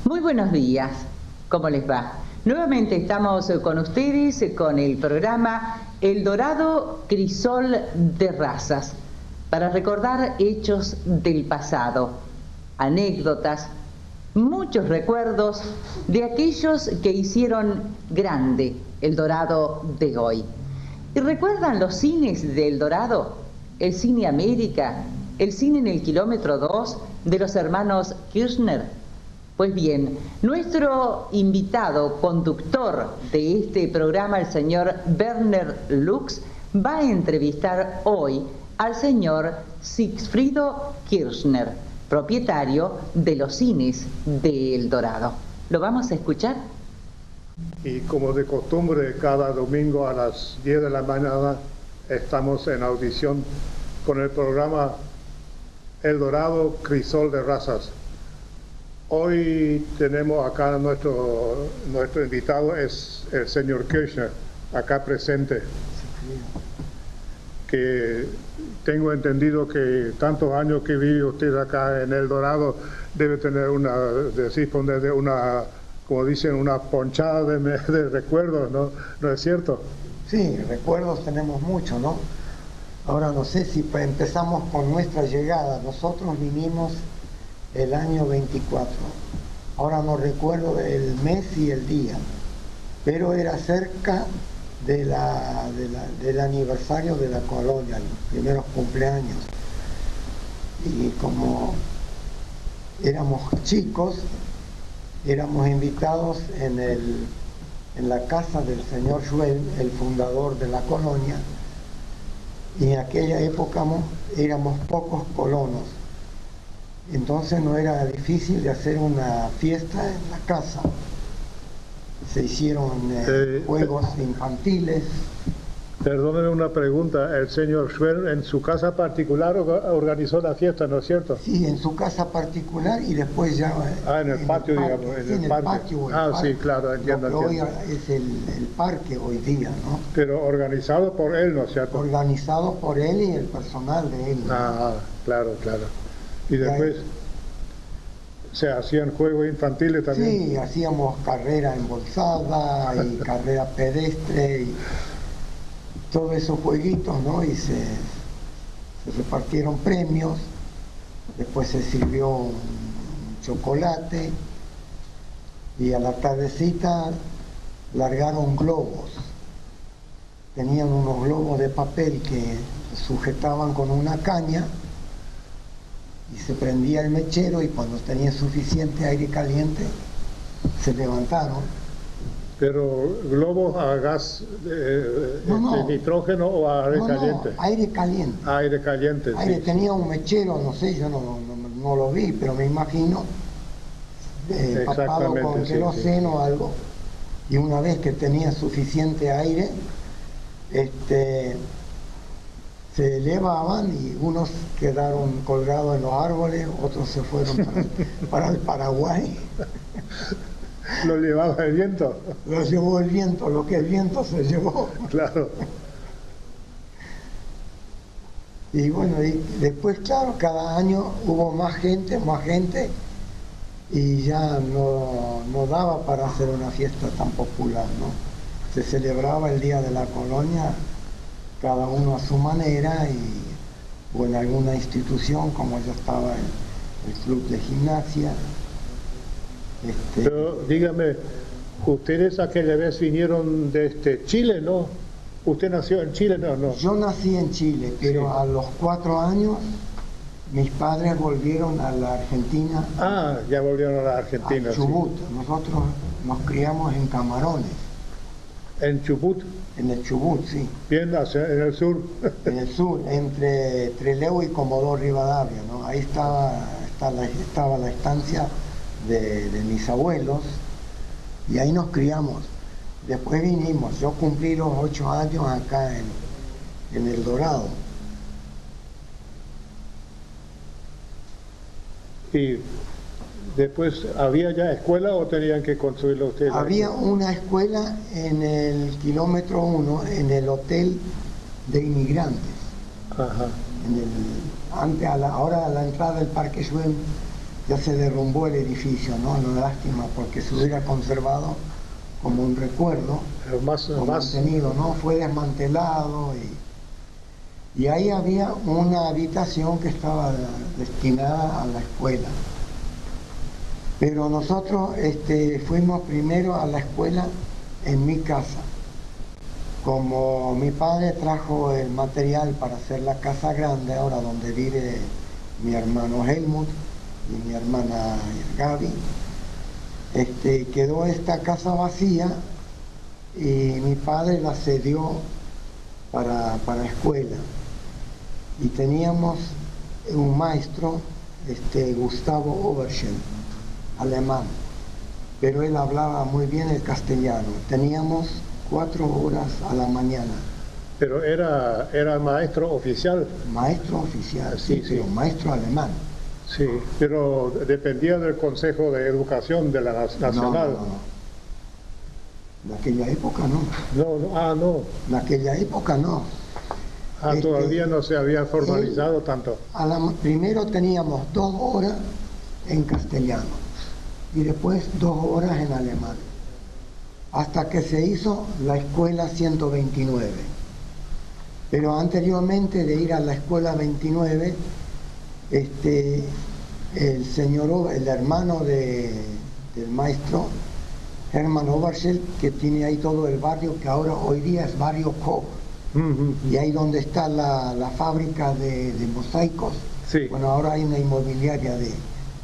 Muy buenos días, ¿cómo les va? Nuevamente estamos con ustedes con el programa El Dorado Crisol de Razas, para recordar hechos del pasado, anécdotas, muchos recuerdos de aquellos que hicieron grande El Dorado de hoy. ¿Y recuerdan los cines de El Dorado? El Cine América, el cine en el kilómetro 2 de los hermanos Kirchner. Pues bien, nuestro invitado conductor de este programa, el señor Werner Lux, va a entrevistar hoy al señor Sigfrido Kirchner, propietario de los cines de El Dorado. ¿Lo vamos a escuchar? Y como de costumbre, cada domingo a las 10 de la mañana estamos en audición con el programa El Dorado Crisol de Razas. Hoy tenemos acá nuestro invitado, es el señor Kirchner, acá presente, que tengo entendido que tantos años que vive usted acá en El Dorado, debe tener disponer de una, como dicen, una ponchada de recuerdos, ¿no? ¿No es cierto? Sí, recuerdos tenemos mucho, ¿no? Ahora no sé si empezamos con nuestra llegada. Nosotros vinimos el año 24. Ahora no recuerdo el mes y el día, pero era cerca del aniversario de la colonia, los primeros cumpleaños. Y como éramos chicos, éramos invitados en la casa del señor Schwell, el fundador de la colonia, y en aquella época éramos pocos colonos. Entonces no era difícil de hacer una fiesta en la casa. Se hicieron juegos infantiles. Perdóneme una pregunta, el señor Schwer en su casa particular organizó la fiesta, ¿no es cierto? Sí, en su casa particular y después ya... en el patio, digamos, en el parque. Sí, claro, entiendo. Lo que hoy es el parque hoy día, ¿no? Pero organizado por él, ¿no es cierto? Organizado por él y el personal de él, ¿no? Claro. Y después se hacían juegos infantiles también. Sí, hacíamos carrera embolsada y carrera pedestre y todos esos jueguitos, ¿no? Y se repartieron premios, después se sirvió un chocolate y a la tardecita largaron globos. Tenían unos globos de papel que sujetaban con una caña y se prendía el mechero y cuando tenía suficiente aire caliente se levantaron. ¿Pero globos a gas de nitrógeno o a aire caliente? No, aire caliente. Aire caliente, sí. Tenía un mechero, no sé, yo no lo vi, pero me imagino, empapado con queroseno o algo. Y una vez que tenía suficiente aire, se elevaban y unos quedaron colgados en los árboles, otros se fueron para el Paraguay. ¿Lo llevaba el viento? Lo llevó el viento, lo que el viento se llevó. Claro. Y bueno, y después, claro, cada año hubo más gente, y ya no daba para hacer una fiesta tan popular, ¿no? Se celebraba el Día de la Colonia, cada uno a su manera, o en alguna institución, como ya estaba el club de gimnasia. Pero dígame, ustedes aquella vez vinieron de Chile, ¿no? ¿Usted nació en Chile? No. Yo nací en Chile, pero sí. A los 4 años mis padres volvieron a la Argentina. Ya volvieron a la Argentina. A Chubut. Sí. Nosotros nos criamos en Camarones. ¿En Chubut? En el Chubut, sí. Bien, en el sur. En el sur, entre Trelew y Comodoro Rivadavia, ¿no? Ahí estaba la estancia de mis abuelos y ahí nos criamos. Después vinimos, yo cumplí los 8 años acá en El Dorado. ¿Y después había ya escuela o tenían que construirlo ustedes? Había una escuela en el kilómetro 1, en el hotel de inmigrantes. Ajá. Ahora a la entrada del Parque Schwell ya se derrumbó el edificio, ¿no? Una lástima, porque se hubiera conservado como un recuerdo, mantenido, ¿no? Fue desmantelado y ahí había una habitación que estaba destinada a la escuela. Pero nosotros fuimos primero a la escuela en mi casa. Como mi padre trajo el material para hacer la casa grande, ahora donde vive mi hermano Helmut y mi hermana Gaby, quedó esta casa vacía y mi padre la cedió para escuela. Y teníamos un maestro, Gustavo Oberschel, alemán, pero él hablaba muy bien el castellano. Teníamos 4 horas a la mañana. Pero era maestro oficial. Maestro oficial, sí, sí. Pero maestro alemán. Sí, pero dependía del Consejo de Educación de la Nacional. En aquella época no. No. En aquella época no. Todavía no se había formalizado tanto. Primero teníamos 2 horas en castellano y después 2 horas en alemán, hasta que se hizo la escuela 129. Pero anteriormente de ir a la escuela 29, el hermano del maestro, Hermann Oberschel, que tiene ahí todo el barrio, que ahora hoy día es barrio Koch, y ahí donde está la fábrica de mosaicos, sí. Bueno, ahora hay una inmobiliaria de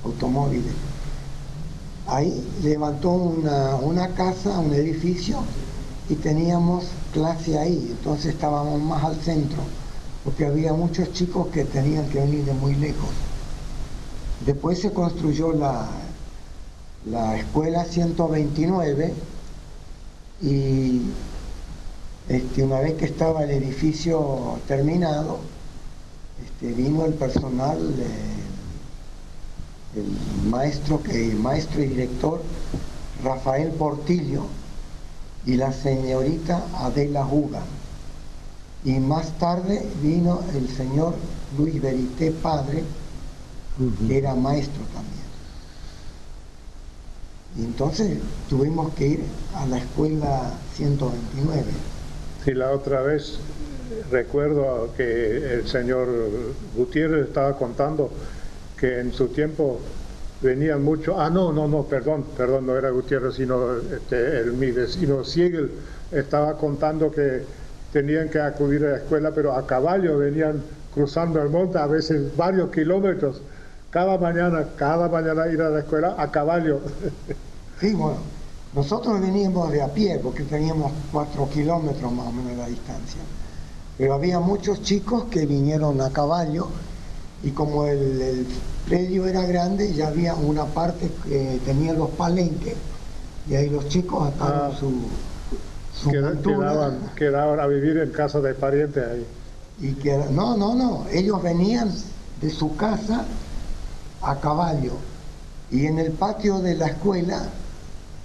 automóviles. Ahí levantó una casa, un edificio, y teníamos clase ahí, entonces estábamos más al centro, porque había muchos chicos que tenían que venir de muy lejos. Después se construyó la escuela 129 y una vez que estaba el edificio terminado, vino el personal, el maestro y director Rafael Portillo y la señorita Adela Huga. Y más tarde vino el señor Luis Verité padre, que era maestro también. Y entonces tuvimos que ir a la escuela 129. Sí, la otra vez recuerdo que el señor Gutiérrez estaba contando que en su tiempo venían muchos, perdón, no era Gutiérrez, sino mi vecino Siegel estaba contando que tenían que acudir a la escuela, pero a caballo venían cruzando el monte, a veces varios kilómetros, cada mañana ir a la escuela a caballo. Sí, bueno, nosotros veníamos de a pie porque teníamos 4 kilómetros más o menos la distancia, pero había muchos chicos que vinieron a caballo y como el predio era grande, ya había una parte que tenía los palenques y ahí los chicos ataron su montura. Quedaban a vivir en casa de parientes ahí. Y no, ellos venían de su casa a caballo y en el patio de la escuela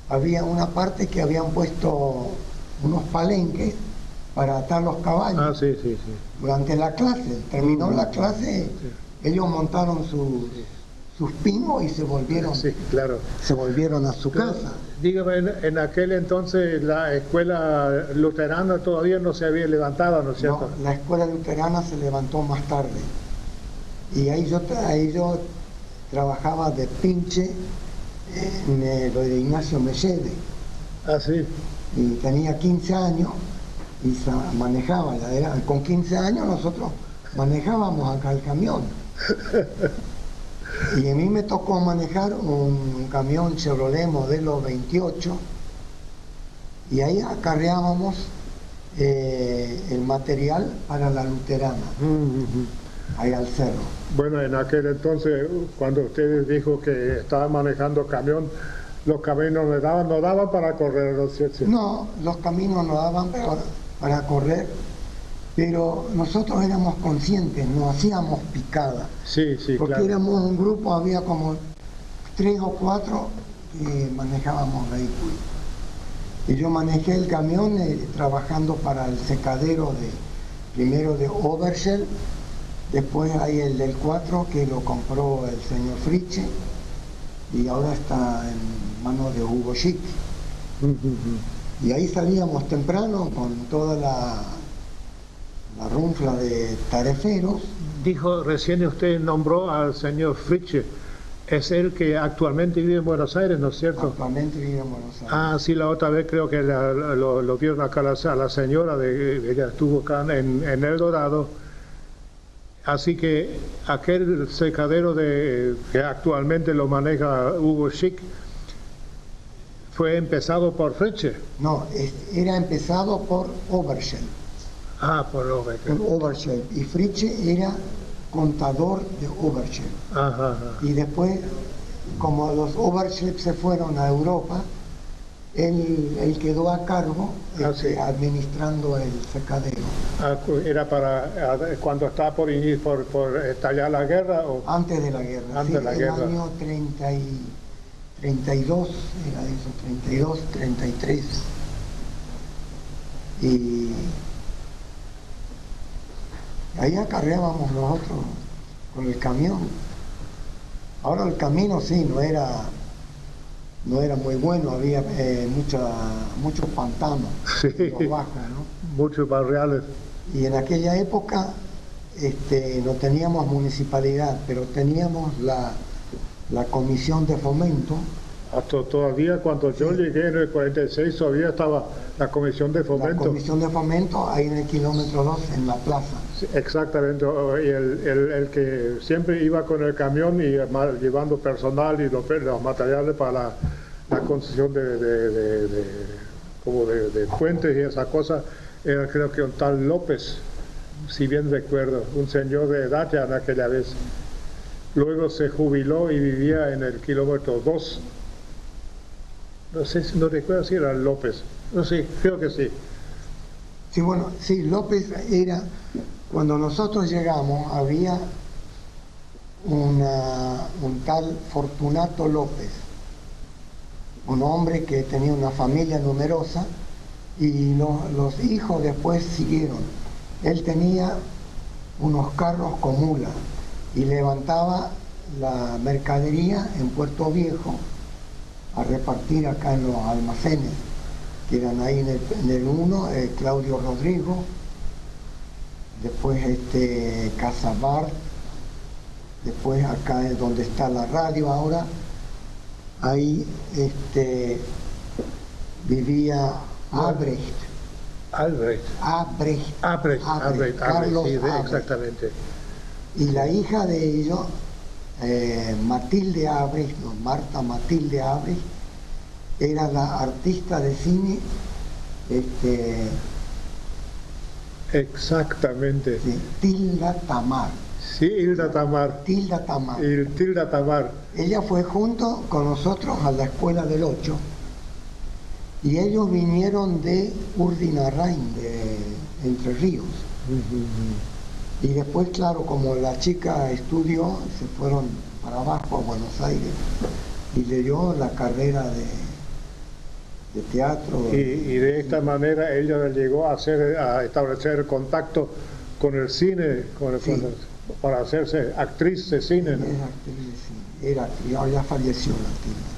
había una parte que habían puesto unos palenques para atar los caballos. Sí. Durante la clase, terminó la clase, ellos montaron sus pingos y se volvieron, se volvieron a su casa. Dígame, en aquel entonces la escuela luterana todavía no se había levantado, ¿no es cierto? No, la escuela luterana se levantó más tarde. Y ahí yo trabajaba de pinche en lo de Ignacio Mellede. Sí. Y tenía 15 años y manejaba. Con 15 años nosotros manejábamos acá el camión. Y a mí me tocó manejar un camión Chevrolet modelo 28 y ahí acarreábamos el material para la luterana, ahí al cerro. Bueno, en aquel entonces, cuando ustedes dijo que estaban manejando camión, los caminos no daban para correr, ¿no es cierto? No, los caminos no daban para correr, pero nosotros éramos conscientes, no hacíamos picada. Sí, porque claro. Éramos un grupo, había como 3 o 4 que manejábamos vehículos. Y yo manejé el camión trabajando para el secadero primero de Oberschel, después hay el del 4 que lo compró el señor Fritzsche, y ahora está en manos de Hugo Schick. Y ahí salíamos temprano con toda la runfla de tareferos. Dijo, recién usted nombró al señor Fritzsche. Es él que actualmente vive en Buenos Aires, ¿no es cierto? Actualmente vive en Buenos Aires. Ah, sí, la otra vez creo que lo vieron acá a la señora, ella estuvo acá en El Dorado. Así que aquel secadero que actualmente lo maneja Hugo Schick, ¿fue empezado por Fritzsche? No, era empezado por Oberschell. Ah, por Oberschell. Por Oberschell. Y Fritzsche era contador de Oberschell. Ajá. Y después, como los Oberschell se fueron a Europa, él quedó a cargo sí. administrando el secadero. ¿Era para cuando estaba por estallar la guerra? ¿O? Antes de la guerra. Antes de la guerra. El año 32, era eso, 32, 33. Y ahí acarreábamos nosotros con el camión. Ahora el camino sí, no era muy bueno, había muchos pantanos, sí, los bajos, ¿no? Muchos barriales. Y en aquella época no teníamos municipalidad, pero teníamos la comisión de fomento. Hasta todavía cuando yo llegué en el 46 todavía estaba la comisión de fomento. La comisión de fomento ahí en el kilómetro 2 en la plaza. Sí, exactamente, y el que siempre iba con el camión y llevando personal y los materiales para la construcción de puentes y esas cosas, era creo que un tal López, si bien recuerdo, un señor de edad ya en aquella vez. Luego se jubiló y vivía en el kilómetro 2. No sé, no recuerdo si era López. No sé, creo que sí. Sí, bueno, sí, López era, cuando nosotros llegamos, había un tal Fortunato López, un hombre que tenía una familia numerosa y los hijos después siguieron. Él tenía unos carros con mula y levantaba la mercadería en Puerto Viejo a repartir acá en los almacenes, que eran ahí en el 1, Claudio Rodrigo, después Casabar, después acá donde está la radio ahora, ahí vivía Albrecht. Carlos sí, Albrecht. Exactamente. Y la hija de ellos, Matilde Albrecht, Marta Matilde Albrecht, era la artista de cine. Exactamente. Sí, Tilda Tamar. Sí, Hilda Tamar. Tilda Tamar. Tilda Tamar. Ella fue junto con nosotros a la escuela del 8 y ellos vinieron de Urdinarrain, de Entre Ríos. Y después, claro, como la chica estudió, se fueron para abajo a Buenos Aires y le dio la carrera de teatro. Y de esta manera ella llegó a establecer contacto con el cine, para hacerse actriz de cine, ¿no? Era actriz de cine, ya falleció la Tilda.